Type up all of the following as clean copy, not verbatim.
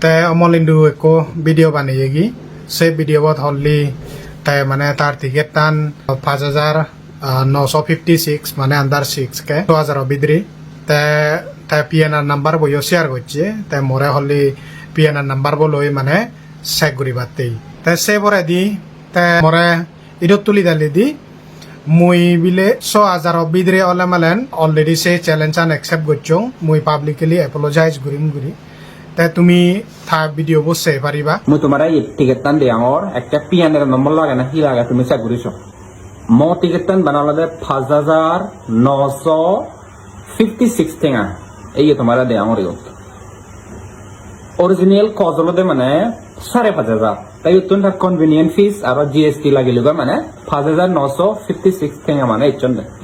তে অমলিন্দু একো ভিডিও বানিয়েগি সে ভিডিওত হলি তাই মানে তার টিকেট টান 5,956 মানে আন্ডার 6 কে 2000 বিদ্রি তাই পিএনআর নাম্বার বইও শেয়ার করছে তাই মরে হলি পিএনআর নাম্বার বলই মানে চেক করি বাতেই তাই সে বরে দি তাই মরে ইডত তুলি দালি দি মুই বিলে 6,000 বিদ্রি অলে মালেন অলরেডি সে চ্যালেঞ্জ আন একসেপ্ট করছো মুই পাবলিকলি অ্যাপোলোজাইজ করিম করি তাই তুমি থা ভিডিও বসে পারিবা মুই তোমার এই টিকেট টান দিয়ে আমার একটা পিএনআর নম্বর লাগে না কি লাগে তুমি চেক করিস মো টিকেট টান বানালে 5,956 টেঙা এই তোমার দে আমার অরিজিনাল কজ হলো মানে 5,500 তাই উত্তর কনভিনিয়েন্ট ফিস আর জিএসটি লাগিল মানে 5,956 টেঙা মানে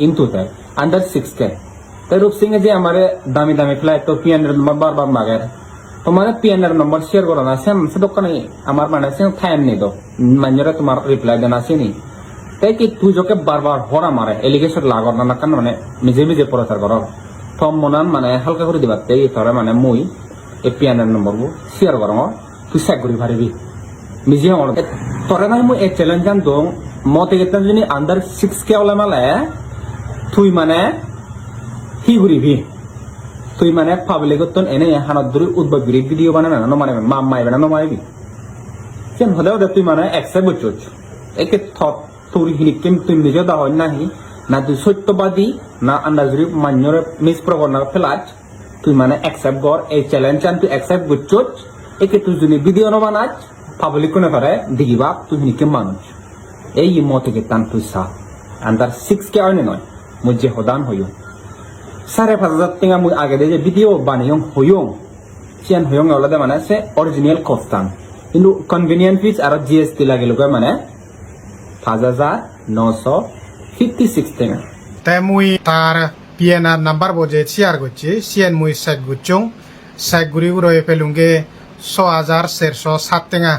ইনটু তাই আন্ডার 6 কে তাই রূপসিং যে আমার দামি দামি ফ্লাইট তো পিএনআর নম্বর বারবার মাগে তোমার পিএনআর নম্বর শেয়ার করো না সে দোকানে আমার মানে সে টাইম নেই তো মানে তোমার রিপ্লাই দেন আসেনি তাই কি তুই যোকে বারবার হরা মারে এলিগেশন লাগর না কারণ মানে নিজে নিজে প্রচার করো থম মনান মানে হালকা করে দিবা তাই ধরে মানে মুই এই পিএনআর নম্বর শেয়ার করো তুই চেক করি পারিবি নিজে তোরে নাই মুই এই চ্যালেঞ্জ জান দো মতে গেতাম যদি আন্ডার 6 কে ওলা মালে তুই মানে হি ঘুরিবি তুই মানে পাবলিক তো এনে হানত ধরে উদ্ভব করি ভিডিও বানাবে না মানে মাম মাইবে না মারিবি কেন হলেও তুই মানে একসেপ্ট করছ একে থট তোর হিনিকেম তুই নিজে দা হয় নাহি না তুই সত্যবাদী না আন্দাজরি মান্যরে মিস প্রবণতা ফেলাচ তুই মানে একসেপ্ট কর এই চ্যালেঞ্জ আন তুই একসেপ্ট করছ একে তুই যদি ভিডিও না বানাচ পাবলিক কোনে করে দিগিবা তুই হিনিকেম মানুষ এই মতে কে টান তুই সা আন্ডার 6 কে আইনে নয় মুঝে হদান হইও 5,500 টেঙা মুই আগে দিয়ে যে ভিডিও বানিয়ং হইয়ং চিয়ান হইয়ং অলদে মানে সে অরিজিনাল কস্টান কিন্তু কনভিনিয়েন্ট ফিস আর জিএসটি লাগিল মানে 5,956 টেঙা তাই মুই তার পিএনআর নাম্বার বজে শেয়ার করছি সিএন মুই চেক করছং চেক ঘুরি ঘুরে পেলুঙ্গে 6,407 টেঙা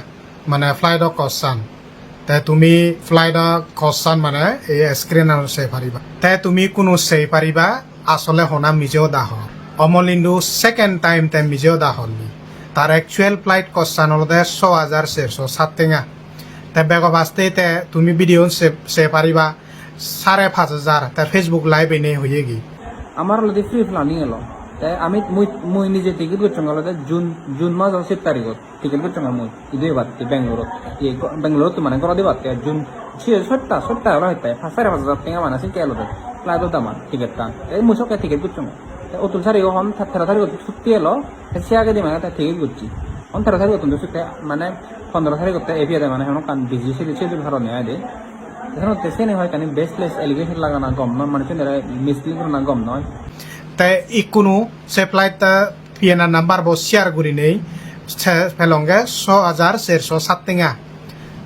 মানে ফ্লাইট কস্টান তাই তুমি ফ্লাইট কস্টান মানে এই স্ক্রিন সে পারিবা তাই তুমি কোনো সে পারিবা আসলে হনা মিজেও দাহ অমলিন্দু সেকেন্ড টাইম তাই মিজেও দাহ তার একচুয়াল ফ্লাইট কস্টান হল 6,407 টেঙা তাই বেগ বাঁচতে তুমি ভিডিও সে পারিবা 5,500 তাই ফেসবুক লাইভ এনে হয়ে গি আমার হলো ফ্রি প্ল্যানিং এলো তাই আমি মুই নিজে টিকিট করছি হলো জুন মাস 7 তারিখত টিকিট করছি মুই ইদে বাতি বেঙ্গালুরুত মানে করা দিবা জুন 7টা হলো হইতে 5,500 টেঙা মানে সিন কেলো ফ্লাইট দাম টিকিট টান এই মুই সকে টিকিট করছি অতুল সারি হন 13 তারিখ ছুটি এলো সে আগে দি মানে টিকিট করছি 13 তারিখ তুমি ছুটি মানে 15 তারিখ এপিয়া দেয় মানে এখন কান বিজি শিডিউল ধরো নেয় দে এখন তেসে নেই হয় কানি বেসলেস এলিগেশন লাগানা গম নয় মানে তুমি মিসলিং না গম নয় তাই ইকুনো সে ফ্লাইট পিএনআর নাম্বার বো শেয়ার করি নেই ফেলঙ্গে 6,407 টেঙা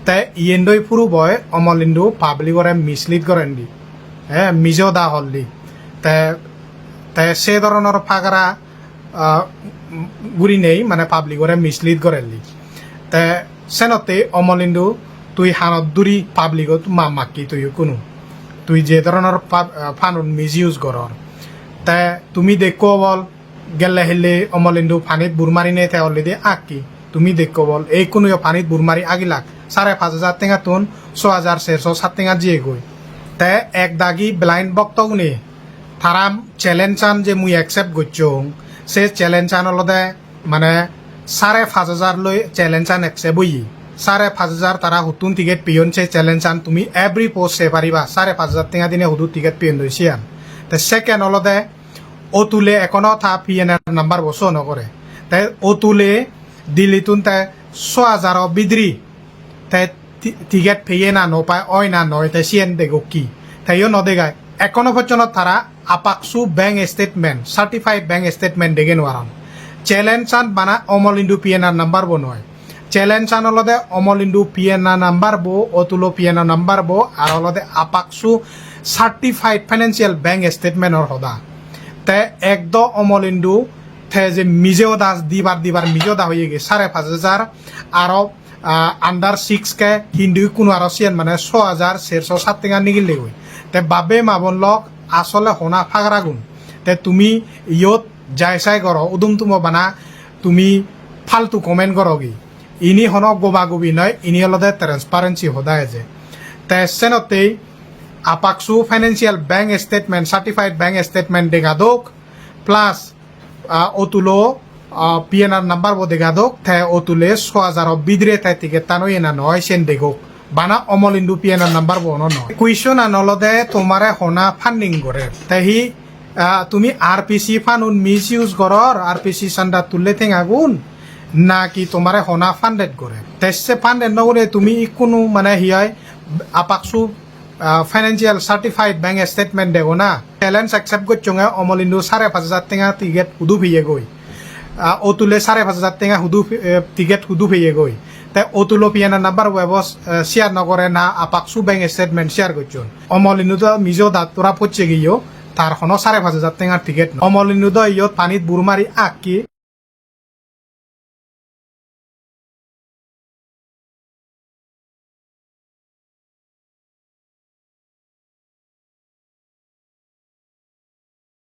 তাই ইয়েন্ডই ফুরু বয় অমলিন্দু পাবলিকরে মিসলিড করেন দি মিজো দা হলদি তাই সে ধরনের ফাগরা গুড়ি নেই মানে পাবলিকরে মিসলিড করেন দি তাই সেনতে অমলিন্দু তুই হানত দূরি পাবলিকত মাকি তুই কোনো তুই যে ধরনের ফানুন মিস ইউজ করর তাই তুমি দেখো বল গেলে হেলে অমলিন্দু পানিত বুর মারি নেই তাই অলরেডি আঁকি তুমি দেখো বল এই কোনো পানিত বুর মারি আগিলাক 5,500 টেঙা তুন 6,407 টেঙা জিয়ে গই তাই এক দাগি ব্লাইন্ড বক্তগুনি তারা চ্যালেঞ্জ আন যে মুই একসেপ্ট করছং সে চ্যালেঞ্জ আন অলদে মানে 5,500 লই চ্যালেঞ্জ আন একসেপ্ট বই 5,500 তারা হুতুন টিকেট পিয়ন সে চ্যালেঞ্জ আন তুমি এভরি পোস্ট সে পারিবা 5,500 টেঙা দিনে হুদু টিকেট পিয়ন দইছি আন তাই সেকেন্ড অলদে ও তুলে এখনো থা পিএনআর নাম্বার বসো নকরে তাই ও তুলে দিলিতুন তাই 6,000 বিদ্রি তাই টিকেট পেয়ে না নপায় অয় না নয় তাই সিএন দেগো কি তাইও নদেগায় এখনো পর্যন্ত তারা আপাকসু bank statement certified bank statement দেখে নোয়ারাম চ্যালেঞ্জ আন বানা অমলিন্দু পিএনআর নাম্বার বো নয় চ্যালেঞ্জ আন অলদে অমলিন্দু পিএনআর নাম্বার বো অতুলো পিএনআর নাম্বার বো আর অলদে আপাকসু সার্টিফাইড ফাইন্যান্সিয়াল ব্যাংক স্টেটমেন্টর হদা তাই একদ অমলিন্দু থে যে মিজেও দাস দিবার মিজেও দা হয়ে গে 5,500 আরো আন্ডার 6 কে হিন্দু কোনো আরো সিয়ান মানে 6,407 টেঙা নিগিলে গই তে বাবে মাবন লক আসলে হোনা ফাগরা গুণ তে তুমি ইয়ত যাই চাই কর উদুম তুম বানা তুমি ফালতু কমেন্ট করগি ইনি হন গোবাগুবি নয় ইনি হলদে ট্রান্সপারেন্সি হদায় যে তে সেনতেই আপাকসু financial bank statement certified bank statement দেখাদোক প্লাস অতুলো পিএনআর নাম্বার বো দেখাদোক তে অতুলে 6,000 বিদ্রে তাই থেকে তানো এনা নয় সেন দেখোক বানা অমলিন্দু পিএনআর নাম্বার বো নয় কুইশন আনলদে তোমারে হনা ফান্ডিং করে তাই তুমি আরপিসি ফানুন মিস ইউজ করর আরপিসি সান্ডা তুললে থেং আগুন নাকি তোমারে হনা ফান্ডেড করে তেসে ফান্ডেড নগরে তুমি কোনো মানে হিয়াই আপাকসু ফাইন্যান্সিয়াল সার্টিফাইড ব্যাংক স্টেটমেন্ট দেখো না চ্যালেঞ্জ অ্যাকসেপ্ট করছো অমলিন্দু 5,500 টেঙা টিকেট হুদু ফিয়ে গই অতুলে 5,500 টেঙা হুদু টিকেট হুদু ফিয়ে গই তাই অতুলো পিয়ানা নাম্বার ওয়েবস শেয়ার নকরে না আপাকসু ব্যাংক স্টেটমেন্ট শেয়ার করছো অমলিন্দু তো মিজো দাঁতরা পড়ছে গিয়েও তার হনো 5,500 টেঙার টিকেট অমলিন্দু ইয়ত পানিত বুড়মারি আঁকি